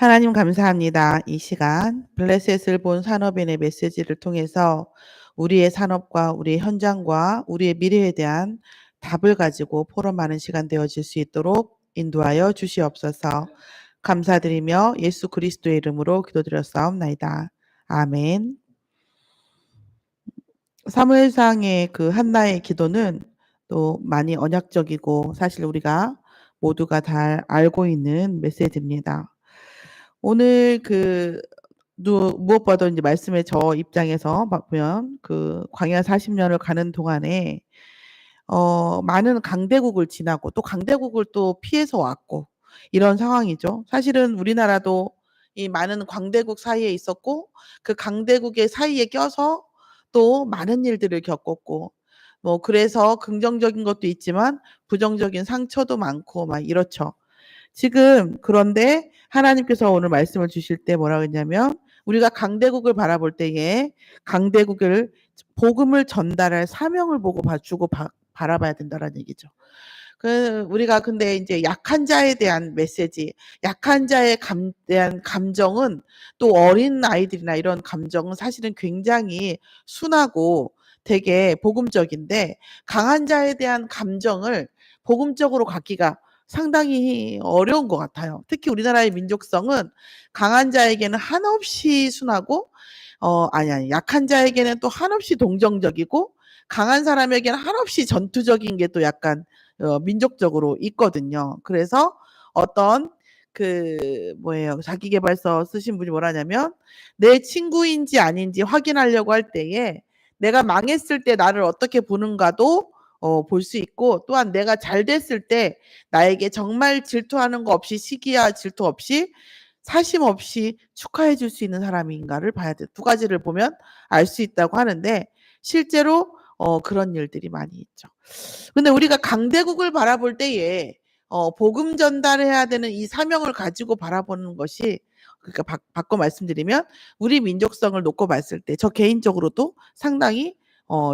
하나님 감사합니다. 이 시간 블레셋을 본 산업인의 메시지를 통해서 우리의 산업과 우리의 현장과 우리의 미래에 대한 답을 가지고 포럼하는 시간 되어질 수 있도록 인도하여 주시옵소서. 감사드리며 예수 그리스도의 이름으로 기도드렸사옵나이다. 아멘. 사무엘상의 그 한나의 기도는 또 많이 언약적이고 사실 우리가 모두가 잘 알고 있는 메시지입니다. 오늘 무엇보다도 이제 말씀에 저 입장에서 보면 그 광야 40년을 가는 동안에 많은 강대국을 지나고 또 강대국을 또 피해서 왔고 이런 상황이죠. 사실은 우리나라도 이 많은 강대국 사이에 있었고 그 강대국의 사이에 껴서 또 많은 일들을 겪었고 뭐 그래서 긍정적인 것도 있지만 부정적인 상처도 많고 막 이렇죠. 지금 그런데 하나님께서 오늘 말씀을 주실 때 뭐라고 했냐면 우리가 강대국을 바라볼 때에 강대국을 복음을 전달할 사명을 보고 주고 바라봐야 된다라는 얘기죠. 우리가 근데 이제 약한 자에 대한 메시지, 약한 자에 대한 감정은 또 어린 아이들이나 이런 감정은 사실은 굉장히 순하고 되게 복음적인데 강한 자에 대한 감정을 복음적으로 갖기가 상당히 어려운 것 같아요. 특히 우리나라의 민족성은 강한 자에게는 한없이 순하고 약한 자에게는 또 한없이 동정적이고 강한 사람에게는 한없이 전투적인 게 또 약간 민족적으로 있거든요. 그래서 어떤 자기계발서 쓰신 분이 뭐라냐면 내 친구인지 아닌지 확인하려고 할 때에 내가 망했을 때 나를 어떻게 보는가도 볼 수 있고 또한 내가 잘 됐을 때 나에게 정말 질투하는 거 없이 시기와 질투 없이 사심 없이 축하해 줄 수 있는 사람인가를 봐야 돼. 두 가지를 보면 알 수 있다고 하는데 실제로 그런 일들이 많이 있죠. 근데 우리가 강대국을 바라볼 때에 복음 전달해야 되는 이 사명을 가지고 바라보는 것이 그러니까 바꿔 말씀드리면 우리 민족성을 놓고 봤을 때 저 개인적으로도 상당히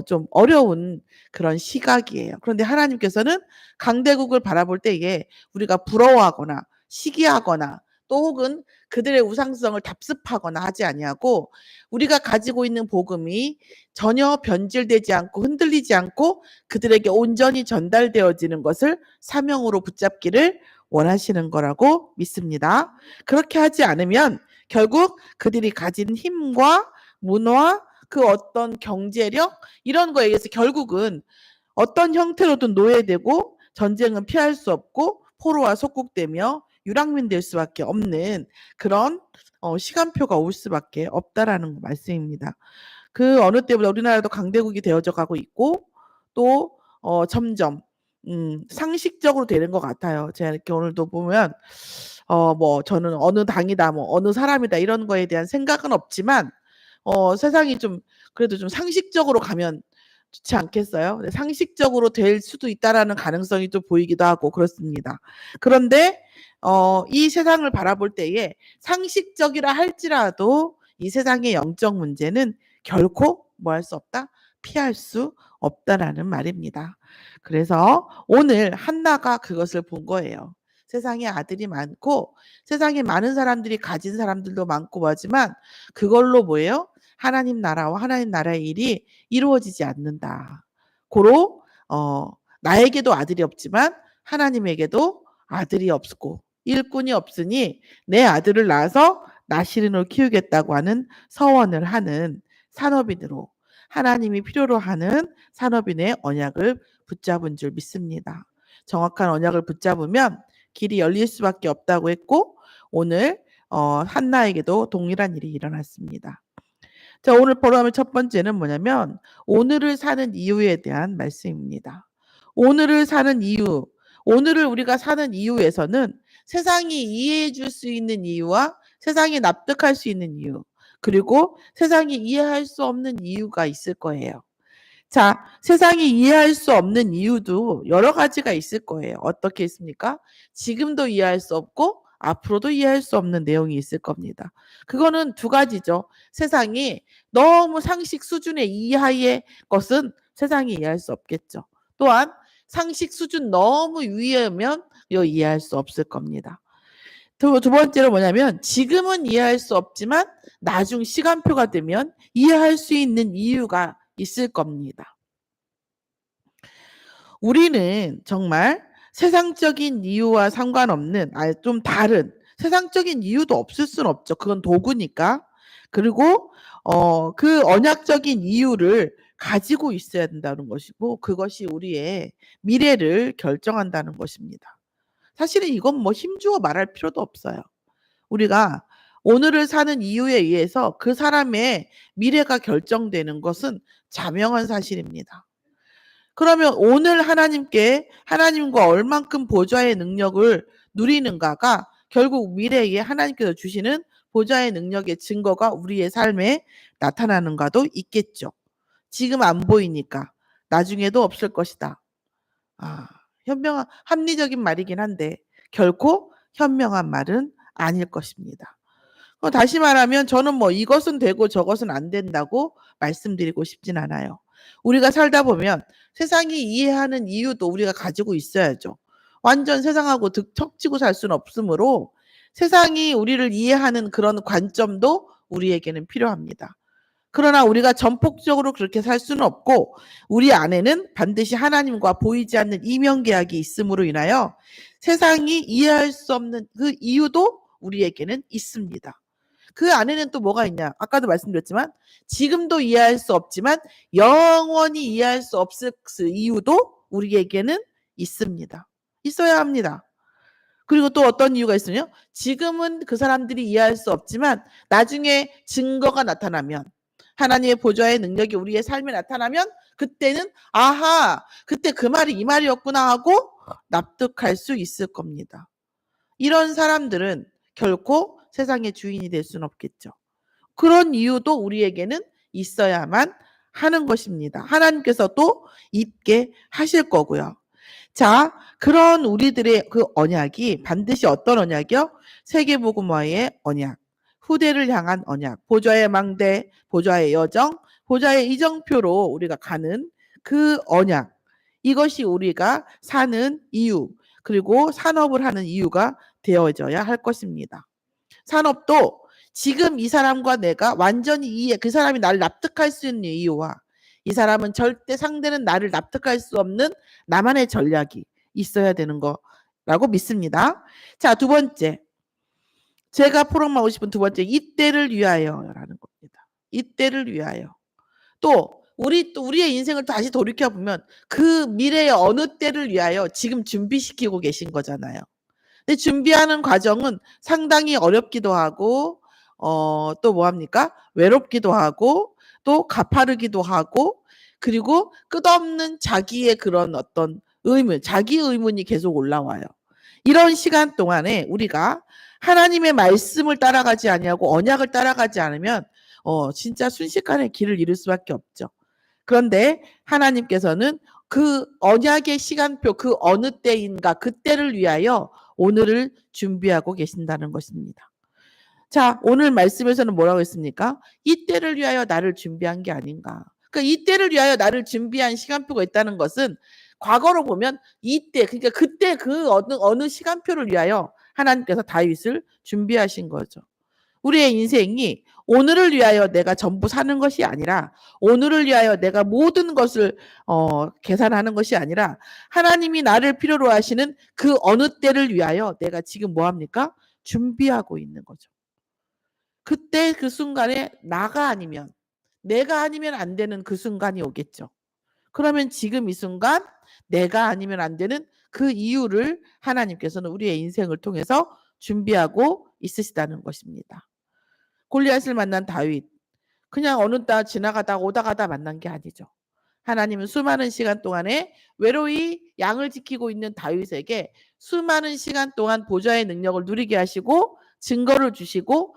좀 어려운 그런 시각이에요. 그런데 하나님께서는 강대국을 바라볼 때에 우리가 부러워하거나 시기하거나 또 혹은 그들의 우상성을 답습하거나 하지 아니하고 우리가 가지고 있는 복음이 전혀 변질되지 않고 흔들리지 않고 그들에게 온전히 전달되어지는 것을 사명으로 붙잡기를 원하시는 거라고 믿습니다. 그렇게 하지 않으면 결국 그들이 가진 힘과 문화, 그 어떤 경제력 이런 거에 의해서 결국은 어떤 형태로든 노예되고 전쟁은 피할 수 없고 포로와 속국되며 유랑민 될 수밖에 없는 그런 시간표가 올 수밖에 없다라는 말씀입니다. 그 어느 때보다 우리나라도 강대국이 되어져 가고 있고 또 점점 상식적으로 되는 것 같아요. 제가 이렇게 오늘도 보면 저는 어느 당이다 뭐 어느 사람이다 이런 거에 대한 생각은 없지만 세상이 좀 그래도 좀 상식적으로 가면 좋지 않겠어요? 네, 상식적으로 될 수도 있다라는 가능성이 좀 보이기도 하고 그렇습니다. 그런데 이 세상을 바라볼 때에 상식적이라 할지라도 이 세상의 영적 문제는 결코 뭐 할 수 없다? 피할 수 없다라는 말입니다. 그래서 오늘 한나가 그것을 본 거예요. 세상에 아들이 많고 세상에 많은 사람들이 가진 사람들도 많고 하지만 그걸로 뭐예요? 하나님 나라와 하나님 나라의 일이 이루어지지 않는다. 고로 나에게도 아들이 없지만 하나님에게도 아들이 없고 일꾼이 없으니 내 아들을 낳아서 나시린으로 키우겠다고 하는 서원을 하는 산업인으로 하나님이 필요로 하는 산업인의 언약을 붙잡은 줄 믿습니다. 정확한 언약을 붙잡으면 길이 열릴 수밖에 없다고 했고 오늘 한나에게도 동일한 일이 일어났습니다. 자, 오늘 보러하면 첫 번째는 뭐냐면 오늘을 사는 이유에 대한 말씀입니다. 오늘을 사는 이유, 오늘을 우리가 사는 이유에서는 세상이 이해해 줄 수 있는 이유와 세상이 납득할 수 있는 이유, 그리고 세상이 이해할 수 없는 이유가 있을 거예요. 자, 세상이 이해할 수 없는 이유도 여러 가지가 있을 거예요. 어떻게 있습니까? 지금도 이해할 수 없고 앞으로도 이해할 수 없는 내용이 있을 겁니다. 그거는 두 가지죠. 세상이 너무 상식 수준의 이하의 것은 세상이 이해할 수 없겠죠. 또한 상식 수준 너무 위하면 이해할 수 없을 겁니다. 두 번째로 뭐냐면 지금은 이해할 수 없지만 나중 시간표가 되면 이해할 수 있는 이유가 있을 겁니다. 우리는 정말 세상적인 이유와 상관없는 좀 다른 세상적인 이유도 없을 수는 없죠. 그건 도구니까. 그리고 그 언약적인 이유를 가지고 있어야 된다는 것이고 그것이 우리의 미래를 결정한다는 것입니다. 사실은 이건 뭐 힘주어 말할 필요도 없어요. 우리가 오늘을 사는 이유에 의해서 그 사람의 미래가 결정되는 것은 자명한 사실입니다. 그러면 오늘 하나님과 얼만큼 보좌의 능력을 누리는가가 결국 미래에 하나님께서 주시는 보좌의 능력의 증거가 우리의 삶에 나타나는가도 있겠죠. 지금 안 보이니까 나중에도 없을 것이다. 현명한 합리적인 말이긴 한데 결코 현명한 말은 아닐 것입니다. 다시 말하면 저는 뭐 이것은 되고 저것은 안 된다고 말씀드리고 싶진 않아요. 우리가 살다 보면 세상이 이해하는 이유도 우리가 가지고 있어야죠. 완전 세상하고 척지고 살 수는 없으므로 세상이 우리를 이해하는 그런 관점도 우리에게는 필요합니다. 그러나 우리가 전폭적으로 그렇게 살 수는 없고 우리 안에는 반드시 하나님과 보이지 않는 이면계약이 있음으로 인하여 세상이 이해할 수 없는 그 이유도 우리에게는 있습니다. 그 안에는 또 뭐가 있냐? 아까도 말씀드렸지만 지금도 이해할 수 없지만 영원히 이해할 수 없을 그 이유도 우리에게는 있습니다. 있어야 합니다. 그리고 또 어떤 이유가 있으며 지금은 그 사람들이 이해할 수 없지만 나중에 증거가 나타나면 하나님의 보좌의 능력이 우리의 삶에 나타나면 그때는 아하 그때 그 말이 이 말이었구나 하고 납득할 수 있을 겁니다. 이런 사람들은 결코 세상의 주인이 될 수는 없겠죠. 그런 이유도 우리에게는 있어야만 하는 것입니다. 하나님께서도 있게 하실 거고요. 자, 그런 우리들의 그 언약이 반드시 어떤 언약이요? 세계복음화의 언약, 후대를 향한 언약, 보좌의 망대, 보좌의 여정, 보좌의 이정표로 우리가 가는 그 언약. 이것이 우리가 사는 이유, 그리고 산업을 하는 이유가 되어져야 할 것입니다. 산업도 지금 이 사람과 내가 완전히 그 사람이 나를 납득할 수 있는 이유와 이 사람은 절대 상대는 나를 납득할 수 없는 나만의 전략이 있어야 되는 거라고 믿습니다. 자, 두 번째. 제가 포럼하고 싶은 두 번째, 이때를 위하여라는 겁니다. 이때를 위하여. 또 우리의 인생을 다시 돌이켜 보면 그 미래의 어느 때를 위하여 지금 준비시키고 계신 거잖아요. 근데 준비하는 과정은 상당히 어렵기도 하고 또 뭐합니까? 외롭기도 하고 또 가파르기도 하고 그리고 끝없는 자기의 그런 어떤 의문, 자기 의문이 계속 올라와요. 이런 시간 동안에 우리가 하나님의 말씀을 따라가지 아니하고 언약을 따라가지 않으면 진짜 순식간에 길을 잃을 수밖에 없죠. 그런데 하나님께서는 그 언약의 시간표 그 어느 때인가 그때를 위하여 오늘을 준비하고 계신다는 것입니다. 자, 오늘 말씀에서는 뭐라고 했습니까? 이때를 위하여 나를 준비한 게 아닌가. 그러니까 이때를 위하여 나를 준비한 시간표가 있다는 것은 과거로 보면 이때 그러니까 그때 그 어느 시간표를 위하여 하나님께서 다윗을 준비하신 거죠. 우리의 인생이 오늘을 위하여 내가 전부 사는 것이 아니라 오늘을 위하여 내가 모든 것을 계산하는 것이 아니라 하나님이 나를 필요로 하시는 그 어느 때를 위하여 내가 지금 뭐합니까? 준비하고 있는 거죠. 그때 그 순간에 내가 아니면 안 되는 그 순간이 오겠죠. 그러면 지금 이 순간 내가 아니면 안 되는 그 이유를 하나님께서는 우리의 인생을 통해서 준비하고 있으시다는 것입니다. 골리앗을 만난 다윗. 그냥 어느 날 지나가다 오다 가다 만난 게 아니죠. 하나님은 수많은 시간 동안에 외로이 양을 지키고 있는 다윗에게 수많은 시간 동안 보좌의 능력을 누리게 하시고 증거를 주시고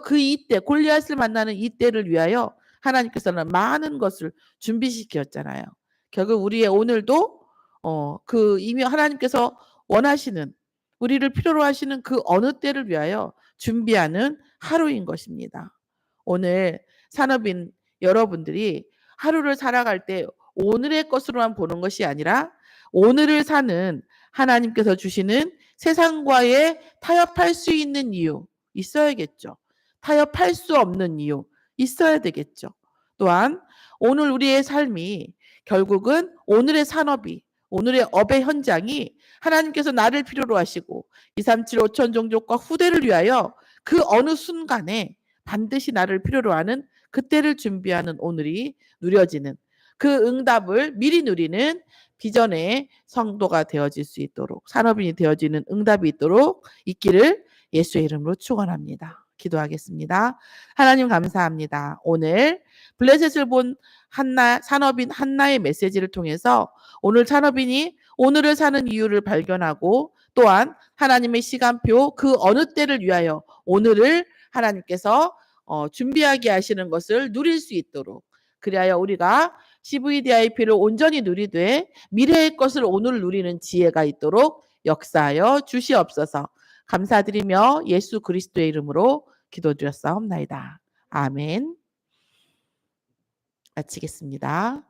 그 이때 골리앗을 만나는 이때를 위하여 하나님께서는 많은 것을 준비시켰잖아요. 결국 우리의 오늘도 이미 하나님께서 원하시는 우리를 필요로 하시는 그 어느 때를 위하여 준비하는 하루인 것입니다. 오늘 산업인 여러분들이 하루를 살아갈 때 오늘의 것으로만 보는 것이 아니라 오늘을 사는 하나님께서 주시는 세상과의 타협할 수 있는 이유 있어야겠죠. 타협할 수 없는 이유 있어야 되겠죠. 또한 오늘 우리의 삶이 결국은 오늘의 산업이 오늘의 업의 현장이 하나님께서 나를 필요로 하시고 2, 3, 7, 5천 종족과 후대를 위하여 그 어느 순간에 반드시 나를 필요로 하는 그때를 준비하는 오늘이 누려지는 그 응답을 미리 누리는 비전의 성도가 되어질 수 있도록 산업인이 되어지는 응답이 있도록 있기를 예수의 이름으로 축원합니다. 기도하겠습니다. 하나님 감사합니다. 오늘 블레셋을 본 한나 산업인 한나의 메시지를 통해서 오늘 산업인이 오늘을 사는 이유를 발견하고 또한 하나님의 시간표 그 어느 때를 위하여 오늘을 하나님께서 준비하게 하시는 것을 누릴 수 있도록 그리하여 우리가 CVDIP를 온전히 누리되 미래의 것을 오늘 누리는 지혜가 있도록 역사하여 주시옵소서. 감사드리며 예수 그리스도의 이름으로 기도드렸사옵나이다. 아멘. 마치겠습니다.